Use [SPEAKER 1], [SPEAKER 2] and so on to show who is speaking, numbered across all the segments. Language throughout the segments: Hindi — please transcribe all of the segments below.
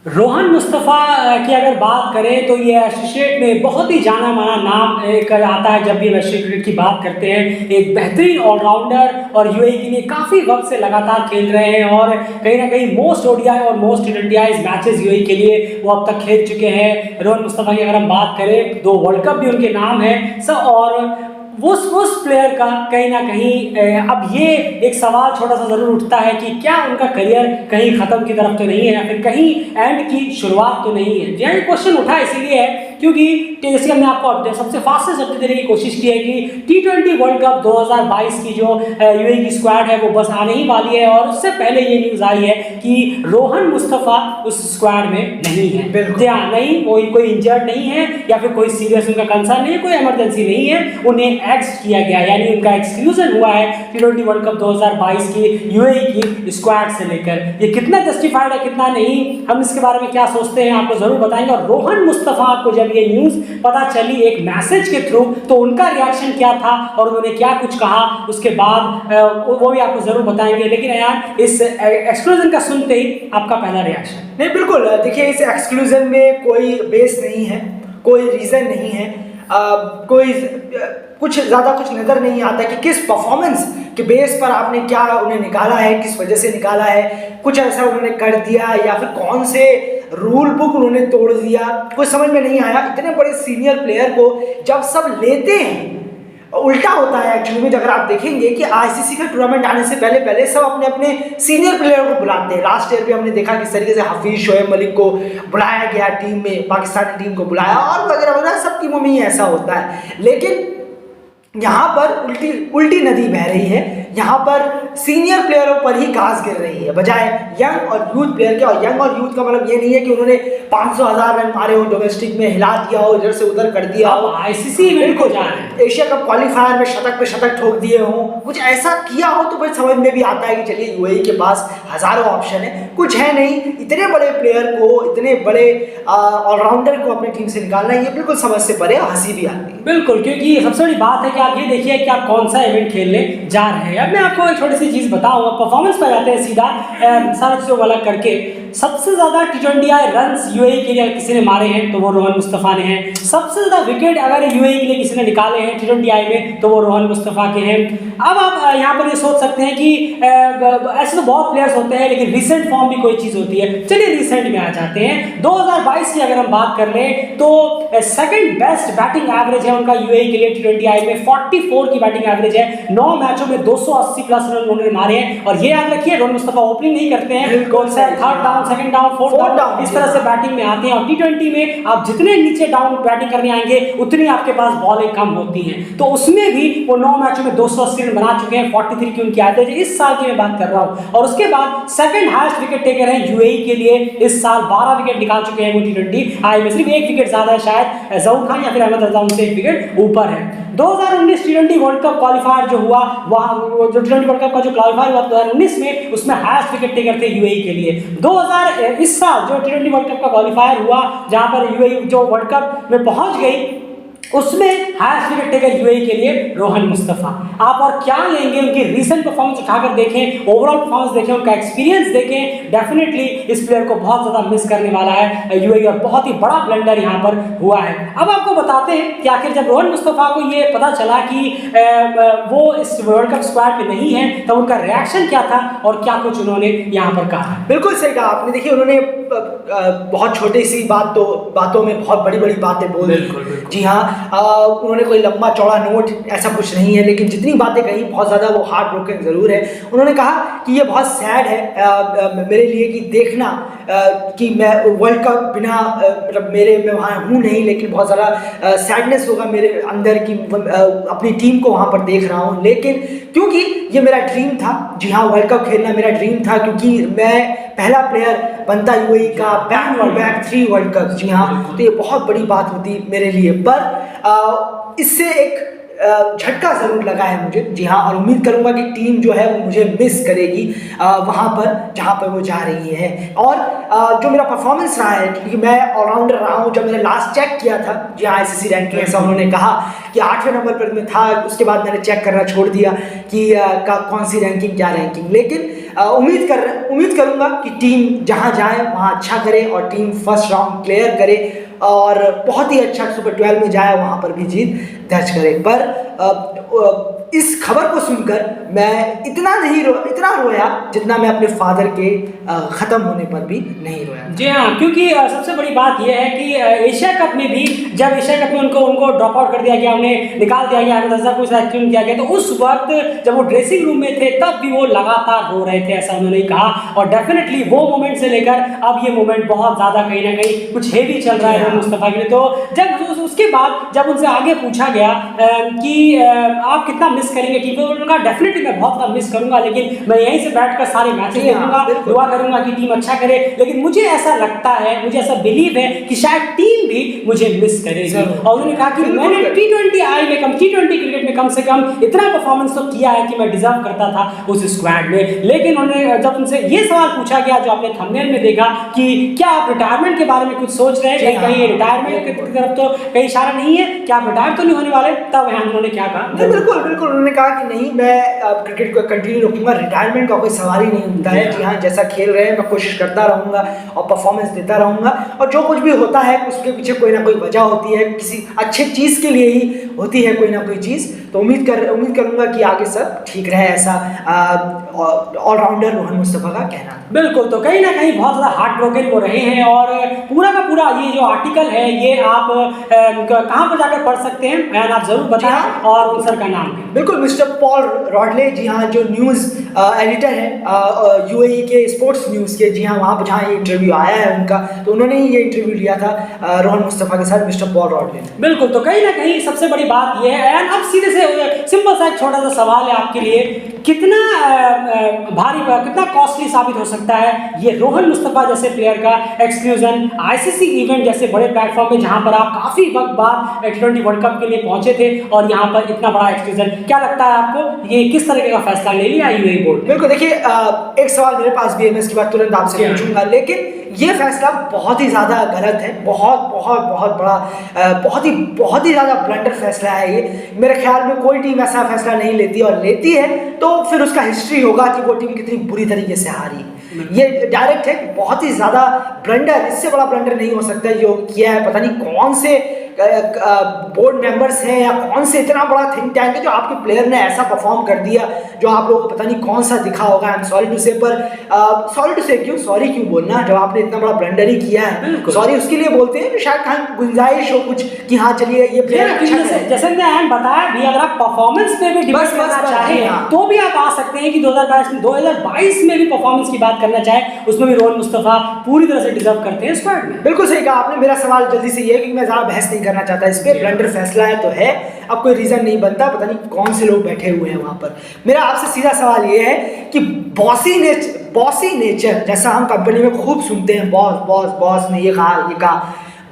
[SPEAKER 1] रोहन मुस्तफ़ा की अगर बात करें तो ये एसोसिएट में बहुत ही जाना माना नाम एक आता है जब भी एसोसिएट क्रिकेट की बात करते हैं। एक बेहतरीन ऑलराउंडर और यूएई के लिए काफ़ी वक्त से लगातार खेल रहे हैं और कहीं ना कहीं मोस्ट ओडीआई और मोस्ट टी20 मैचेस यूएई के लिए वो अब तक खेल चुके हैं। रोहन मुस्तफ़ा की अगर हम बात करें 2 वर्ल्ड कप भी उनके नाम है सब, और उस प्लेयर का कहीं ना कहीं अब ये एक सवाल छोटा सा जरूर उठता है कि क्या उनका करियर कहीं खत्म की तरफ तो नहीं है या फिर कहीं एंड की शुरुआत तो नहीं है। यह क्वेश्चन उठा इसीलिए है क्योंकि जैसे हमने आपको सबसे फास्टेस्ट अपडेट देने की कोशिश की है कि टी20 वर्ल्ड कप 2022 की जो यूएई की स्क्वाड है वो बस आने ही वाली है और उससे पहले ये न्यूज़ आई है कि रोहन मुस्तफ़ा उस स्क्वाड में नहीं है। बिल्कुल नहीं, कोई इंजर्ड नहीं है या फिर कोई सीरियस उनका कंसर्न नहीं है, कोई इमरजेंसी नहीं है, उन्हें एक्स किया गया यानी उनका एक्सक्लूजन हुआ है टी20 वर्ल्ड कप 2022 की यूएई की स्क्वाड से लेकर। ये कितना जस्टिफाइड है कितना नहीं, हम इसके बारे में क्या सोचते हैं आपको जरूर बताएंगे। और रोहन मुस्तफ़ा को जब ये न्यूज़ पता चली एक मैसेज के थ्रू तो उनका रिएक्शन क्या था और उन्होंने क्या कुछ कहा उसके बाद वो भी आपको जरूर बताएंगे। लेकिन यार इस एक्सक्लूजन का सुनते ही आपका पहला रिएक्शन?
[SPEAKER 2] नहीं, बिल्कुल देखिए, इस एक्सक्लूजन में कोई बेस नहीं है, कोई रीज़न नहीं है, कोई कुछ ज़्यादा कुछ नज़र नहीं आता कि किस परफॉर्मेंस के बेस पर आपने क्या उन्हें निकाला है, किस वजह से निकाला है, कुछ ऐसा उन्होंने कर दिया या फिर कौन से रूल बुक उन्होंने तोड़ दिया, कुछ समझ में नहीं आया। इतने बड़े सीनियर प्लेयर को जब सब लेते हैं उल्टा होता है एक्चुअली में। अगर आप देखेंगे कि आईसीसी का टूर्नामेंट आने से पहले सब अपने अपने सीनियर प्लेयर को बुलाते हैं। लास्ट ईयर भी हमने देखा किस तरीके से हफीज शोएब मलिक को बुलाया गया टीम में, पाकिस्तानी टीम को बुलाया और वगैरह वगैरह, सब टीमों में ही ऐसा होता है। लेकिन यहाँ पर उल्टी नदी बह रही है, यहाँ पर सीनियर प्लेयरों पर ही घास गिर रही है बजाय यंग और यूथ प्लेयर के। और यंग और यूथ का मतलब ये नहीं है कि उन्होंने 500,000 रन मारे हो, डोमेस्टिक में हिला दिया हो, इधर से उधर कर दिया हो,
[SPEAKER 1] आईसीसी इवेंट को जा रहे हैं,
[SPEAKER 2] एशिया कप क्वालिफायर में शतक पे शतक ठोक दिए हो, कुछ ऐसा किया हो तो भाई समझ में भी आता है कि चलिए यूएई के पास हजारों ऑप्शन है। कुछ है नहीं, इतने बड़े प्लेयर को, इतने बड़े ऑलराउंडर को अपनी टीम से निकालना ये बिल्कुल समझ से परे, हंसी भी आती है।
[SPEAKER 1] बिल्कुल, क्योंकि सबसे बड़ी बात है कि आप ये देखिए कि आप कौन सा इवेंट खेलने जा रहे हैं। अब मैं आपको एक छोटी सी चीज़ बताऊंगा, परफॉर्मेंस पर जाते हैं सीधा सारा चीज़ों को अलग करके। सबसे ज़्यादा टी20 रन्स यूएई के लिए किसी ने मारे हैं तो वो रोहन मुस्तफ़ा ने हैं। सबसे ज़्यादा विकेट अगर यूएई के लिए किसी ने निकाले हैं टी20 में तो वो रोहन मुस्तफ़ा के हैं। अब आप यहाँ पर ये सोच सकते हैं कि ऐसे तो बहुत प्लेयर्स होते हैं लेकिन रिसेंट फॉर्म भी कोई चीज़ होती है। चलिए रिसेंट में आ जाते हैं। 2022 की अगर हम बात कर लें तो सेकंड बेस्ट बैटिंग एवरेज है उनका यूएई के लिए टी20 में, 44 की बैटिंग एवरेज है। 9 मैचों में 280 प्लस रन उन्होंने मारे हैं। और ये याद रखिए रोहन मुस्तफ़ा ओपनिंग नहीं करते हैं, third down, second down, fourth down, इस तरह से बैटिंग में आते हैं। और टी20 में आप जितने नीचे डाउन बैटिंग करने आएंगे उतनी आपके पास बॉलें कम होती हैं। तो उसमें भी वो 9 मैचों में 280 रन बना चुके हैं, 43 की उनकी एवरेज इस साल की मैं बात कर रहा हूं। और उसके बाद सेकंड हाईएस्ट विकेट टेकर हैं यूएई के लिए इस साल, 12 विकेट निकाल चुके हैं वो टी20 में, सिर्फ 1 विकेट ज्यादा है शायद जहूर खान या फिर अहमद रजा उनसे 1 विकेट ऊपर है। 2019 टी20 वर्ल्ड कप क्वालिफायर जो हुआ, वहां जो टी20 वर्ल्ड कप का जो क्वालिफायर हुआ 2019 में, उसमें हाईएस्ट विकेट टेकर थे यूएई के लिए। इस साल जो टी20 वर्ल्ड कप का क्वालिफायर हुआ जहां पर यूएई जो वर्ल्ड कप में पहुंच गई उसमें हाईएस्ट विकेट टेकर यूएई के लिए रोहन मुस्तफ़ा। आप और क्या लेंगे, उनकी रीसेंट परफॉर्मेंस उठाकर देखें, ओवरऑल परफॉर्मेंस देखें, उनका एक्सपीरियंस देखें, डेफिनेटली इस प्लेयर को बहुत ज़्यादा मिस करने वाला है यूएई और बहुत ही बड़ा ब्लंडर यहाँ पर हुआ है। अब आपको बताते हैं कि आखिर जब रोहन मुस्तफ़ा को ये पता चला कि वो इस वर्ल्ड कप स्क्वाड में नहीं है तो उनका रिएक्शन क्या था और क्या कुछ उन्होंने यहाँ पर कहा।
[SPEAKER 2] बिल्कुल सही कहा आपने। देखिए, उन्होंने बहुत छोटी सी बातों में बहुत बड़ी बड़ी बातें बोल दी। जी हाँ, उन्होंने कोई लंबा चौड़ा नोट ऐसा कुछ नहीं है, लेकिन जितनी बातें कही बहुत ज़्यादा वो हार्ट ब्रोकन ज़रूर है। उन्होंने कहा कि ये बहुत सैड है मेरे लिए कि देखना कि मैं वर्ल्ड कप बिना मतलब मैं वहाँ हूँ नहीं, लेकिन बहुत ज़्यादा सैडनेस होगा मेरे अंदर कि अपनी टीम को वहाँ पर देख रहा हूँ, लेकिन क्योंकि ये मेरा ड्रीम था। जी हाँ, वर्ल्ड कप खेलना मेरा ड्रीम था क्योंकि मैं पहला प्लेयर बनता यूएई का back to back 3 world cup. जी हाँ, तो ये बहुत बड़ी बात होती मेरे लिए। पर इससे एक झटका ज़रूर लगा है मुझे, जी हाँ, और उम्मीद करूँगा कि टीम जो है वो मुझे मिस करेगी वहाँ पर जहाँ पर वो जा रही है। और जो मेरा परफॉर्मेंस रहा है, क्योंकि मैं ऑलराउंडर रहा हूँ, जब मैंने लास्ट चेक किया था, जी हाँ, ICC रैंकिंग ऐसा उन्होंने कहा कि 8वें नंबर पर मैं था, उसके बाद मैंने चेक करना छोड़ दिया कि कौन सी रैंकिंग, क्या रैंकिंग। लेकिन उम्मीद करूँगा कि टीम जहाँ जाए वहाँ अच्छा करे और टीम फर्स्ट राउंड क्लियर करे और बहुत ही अच्छा सुपर 12 में जाए, वहाँ पर भी जीत दर्ज करे। पर इस खबर को सुनकर मैं इतना रोया जितना मैं अपने फादर के ख़त्म होने पर भी नहीं रोया।
[SPEAKER 1] जी हाँ, क्योंकि सबसे बड़ी बात यह है कि एशिया कप में भी, जब एशिया कप में उनको ड्रॉप आउट कर दिया गया, उन्हें निकाल दिया गया, अहमद रज़ा को सिलेक्ट किया गया, तो उस वक्त जब वो ड्रेसिंग रूम में थे तब भी वो लगातार रो रहे थे, ऐसा उन्होंने कहा। और डेफिनेटली वो मोमेंट से लेकर अब ये मोमेंट बहुत ज़्यादा कहीं ना कहीं कुछ हेवी चल रहा है मुस्तफ़ा के लिए। तो जब उसके बाद जब उनसे आगे पूछा गया कि आप कितना मिस करेंगे टीम को, उन्होंने कहा डेफिनेटली मैं बहुत ज़्यादा मिस करूंगा, लेकिन मैं यहीं से बैठकर सारे मैचेस देखूंगा, दुआ करूंगा कि टीम अच्छा करे। लेकिन मुझे ऐसा लगता है, मुझे ऐसा बिलीव है कि शायद टीम भी मुझे मिस करेगी। और उन्होंने कहा कि मैंने T20 क्रिकेट में कम से कम इतना परफॉर्मेंस तो किया है कि मैं डिजर्व करता था उस स्क्वाड में। लेकिन उन्होंने जब उनसे ये सवाल पूछा गया, जो आपने थंबनेल में देखा, कि क्या आप रिटायरमेंट के बारे में कुछ सोच रहे हैं, कहीं रिटायरमेंट की तरफ तो कहीं इशारा नहीं है, क्या आप रिटायर तो नहीं होने वाले, तब उन्होंने क्या कहा?
[SPEAKER 2] बिल्कुल उन्होंने कहा कि नहीं, मैं क्रिकेट को कंटिन्यू रखूंगा, रिटायरमेंट का कोई सवाल ही नहीं होता है। जी हाँ, जैसा खेल रहे हैं मैं कोशिश करता रहूंगा और परफॉर्मेंस देता रहूंगा, और जो कुछ भी होता है उसके पीछे कोई ना कोई वजह होती है, किसी अच्छे चीज़ के लिए ही होती है कोई ना कोई चीज़। तो उम्मीद करूंगा कि आगे सब ठीक रहे, ऐसा ऑलराउंडर रोहन मुस्तफ़ा का कहना।
[SPEAKER 1] बिल्कुल, तो कहीं ना कहीं बहुत ज़्यादा हार्ट ब्रोकन हो रहे हैं, और पूरा का पूरा ये जो आर्टिकल है ये आप कहाँ पर जाकर पढ़ सकते हैं, आप जरूर बताएं, और उन सर का नाम है।
[SPEAKER 2] बिल्कुल, मिस्टर पॉल रॉडले, जी हाँ, जो न्यूज़ एडिटर है UAE के स्पोर्ट्स न्यूज़ के, जी हाँ, वहाँ पर जहाँ ये इंटरव्यू आया है उनका, तो उन्होंने ही ये इंटरव्यू लिया था रोहन मुस्तफ़ा के साथ, मिस्टर पॉल रॉडले।
[SPEAKER 1] बिल्कुल, तो कहीं ना कहीं सबसे बड़ी बात ये है। एंड अब सीधे से सिंपल सा एक छोटा सा सवाल है आपके लिए, कितना भारी, कितना कॉस्टली साबित हो सकता है ये रोहन मुस्तफ़ा जैसे प्लेयर का एक्सक्लूजन ICC इवेंट जैसे बड़े प्लेटफॉर्म में, जहां पर आप काफी वक्त बाद T20 वर्ल्ड कप के लिए पहुंचे थे, और यहां पर इतना बड़ा एक्सक्लूजन, क्या लगता है आपको ये किस तरीके का फैसला ले लिया UAE बोर्ड?
[SPEAKER 2] बिल्कुल, देखिए एक सवाल मेरे पास भी है, मैं इसके बाद तुरंत आपसे पूछूंगा, लेकिन ये फैसला बहुत ही ज़्यादा गलत है, बहुत बड़ा, बहुत ही ज़्यादा ब्लंडर फैसला है ये। मेरे ख्याल में कोई टीम ऐसा फैसला नहीं लेती, और लेती है तो फिर उसका हिस्ट्री होगा कि वो टीम कितनी बुरी तरीके से हारी। ये डायरेक्ट है, बहुत ही ज़्यादा ब्लंडर, इससे बड़ा ब्लंडर नहीं हो सकता जो किया है। पता नहीं कौन से बोर्ड मेंबर्स हैं या कौन से इतना बड़ा थिंक टैंक है जो आपके प्लेयर ने ऐसा परफॉर्म कर दिया जो आप लोगों को पता नहीं कौन सा दिखा होगा। आई एम सॉरी टू से, पर सॉरी क्यों बोलना जब आपने इतना बड़ा ब्लंडर ही किया है। सॉरी उसके लिए बोलते हैं, शायद कहीं गुंजाइश हो कुछ कि हाँ चलिए ये प्लेयर अच्छा है।
[SPEAKER 1] जैसे मैंने बताया भी, अगर आप परफॉर्मेंस पे भी डिबेट करना चाहें तो भी आप आ सकते हैं कि 2022 में भी परफॉर्मेंस की बात करना चाहे, उसमें भी रोहन मुस्तफ़ा पूरी तरह से डिजर्व करते हैं स्क्वाड में।
[SPEAKER 2] बिल्कुल सही कहा आपने। मेरा सवाल जल्दी से ये है कि मैं ज़्यादा बहस नहीं करना चाहता इस पर, ब्लंडर फैसला है तो है, अब कोई रीज़न नहीं बनता, पता नहीं कौन से लोग बैठे हुए हैं वहाँ पर। मेरा आपसे सीधा सवाल ये है कि बॉसी नेचर जैसा हम कंपनी में खूब सुनते हैं, बॉस ने ये कहा,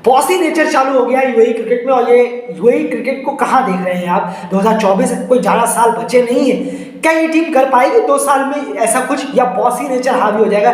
[SPEAKER 2] बॉसी नेचर चालू हो गया UAE क्रिकेट में। और ये UAE क्रिकेट को कहाँ देख रहे हैं आप? 2024 कोई ज़्यादा साल बचे नहीं है, क्या ये टीम कर पाएगी 2 साल में ऐसा कुछ, या बॉसी नेचर हावी हो जाएगा?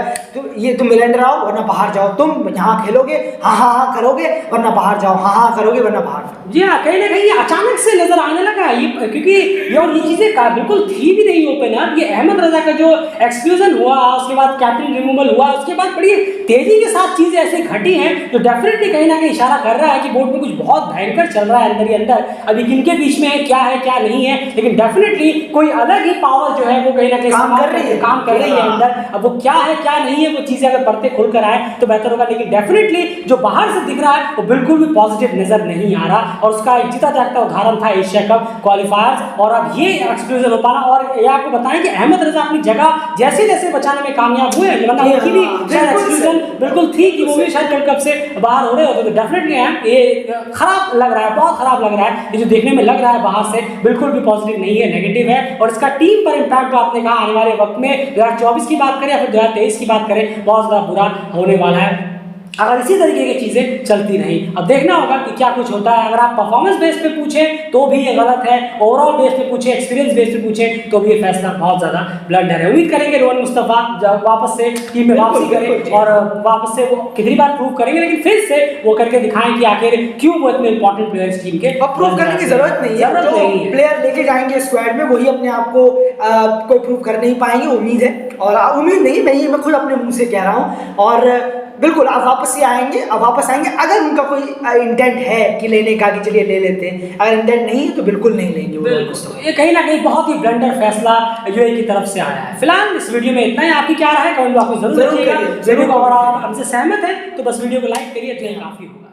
[SPEAKER 2] तुम मिलंडर आओ वरना बाहर जाओ, तुम यहाँ खेलोगे हाँ करोगे वरना बाहर जाओ, हाँ करोगे वरना बाहर जाओ।
[SPEAKER 1] जी हाँ, कहीं ना कहीं ये अचानक से नजर आने लगा है ये, क्योंकि ये चीजें बिल्कुल थी भी नहीं ओपन अप। ये अहमद रजा का जो एक्सक्लूजन हुआ, उसके बाद कैप्टन रिमूवल हुआ, उसके बाद बड़ी तेजी के साथ चीजें ऐसे घटी हैं जो डेफिनेटली कहीं ना कहीं इशारा कर रहा है कि बोर्ड में कुछ बहुत भयंकर चल रहा है अंदर ही अंदर। अभी किनके बीच में है क्या नहीं है, लेकिन डेफिनेटली कोई अलग ही पावर जो है वो कहीं ना कहीं काम कर रही है अंदर। अब वो क्या है क्या नहीं है, वो चीजें अगर पर्दे खुल कर आए तो बेहतर होगा, लेकिन डेफिनेटली जो बाहर से दिख रहा है वो बिल्कुल भी पॉजिटिव नजर नहीं आ रहा, और उसका एक जीता जागता उदाहरण था एशिया कप क्वालिफायर्स। और अब ये एक्सक्लूजन हो पाना, और ये आपको बताएं कि अहमद रजा अपनी जगह जैसे जैसे बचाने में कामयाब हुए, वरना उनकी भी शायद एक्सक्लूजन बिल्कुल थी कि वो भी शायद वर्ल्ड कप से बाहर हो रहे होते। तो डेफिनेटली ये खराब लग रहा है, बहुत खराब लग रहा है। ये जो देखने में लग रहा है बाहर से बिल्कुल भी पॉजिटिव नहीं है, नेगेटिव है, और इसका टीम पर इम्पैक्ट जो आपने कहा आने वाले वक्त में 2024 की बात करें या फिर 2023 की बात करें, बहुत ज़्यादा बुरा होने वाला है। अगर इसी तरीके की चीज़ें चलती रही। अब देखना होगा कि क्या कुछ होता है। अगर आप परफॉर्मेंस बेस पे पूछें तो भी ये गलत है, ओवरऑल बेस पे पूछें, एक्सपीरियंस बेस पे पूछें तो भी ये फैसला बहुत ज़्यादा ब्लंडर है। उम्मीद करेंगे रोहन मुस्तफ़ा जब वापस से टीम में वापसी करें और वापस से वो कितनी बार प्रूव करेंगे, लेकिन फिर से वो करके दिखाएं कि आखिर क्यों वो इतने इंपॉर्टेंट प्लेयर्स टीम के।
[SPEAKER 2] अब प्रूव करने की जरूरत नहीं है, जो प्लेयर लेके जाएंगे स्क्वाड में वही अपने आप को कोई प्रूव कर नहीं पाएंगे, उम्मीद है। और उम्मीद नहीं, मैं खुद अपने मुंह से कह रहा हूँ। और बिल्कुल आप वापस ही आएंगे, अब वापस आएंगे अगर उनका कोई इंटेंट है कि लेने का, कि चलिए ले लेते हैं। अगर इंटेंट नहीं है तो बिल्कुल नहीं लेंगे वो।
[SPEAKER 1] ये कहीं ना कहीं बहुत ही ब्लंडर फैसला यूएई की तरफ से आया है। फिलहाल इस वीडियो में इतना ही। आपकी क्या राय है कमेंट बॉक्स में जरूर लिखिएगा। और आप हमसे सहमत हैं तो बस वीडियो को लाइक करिए, तो काफी होगा।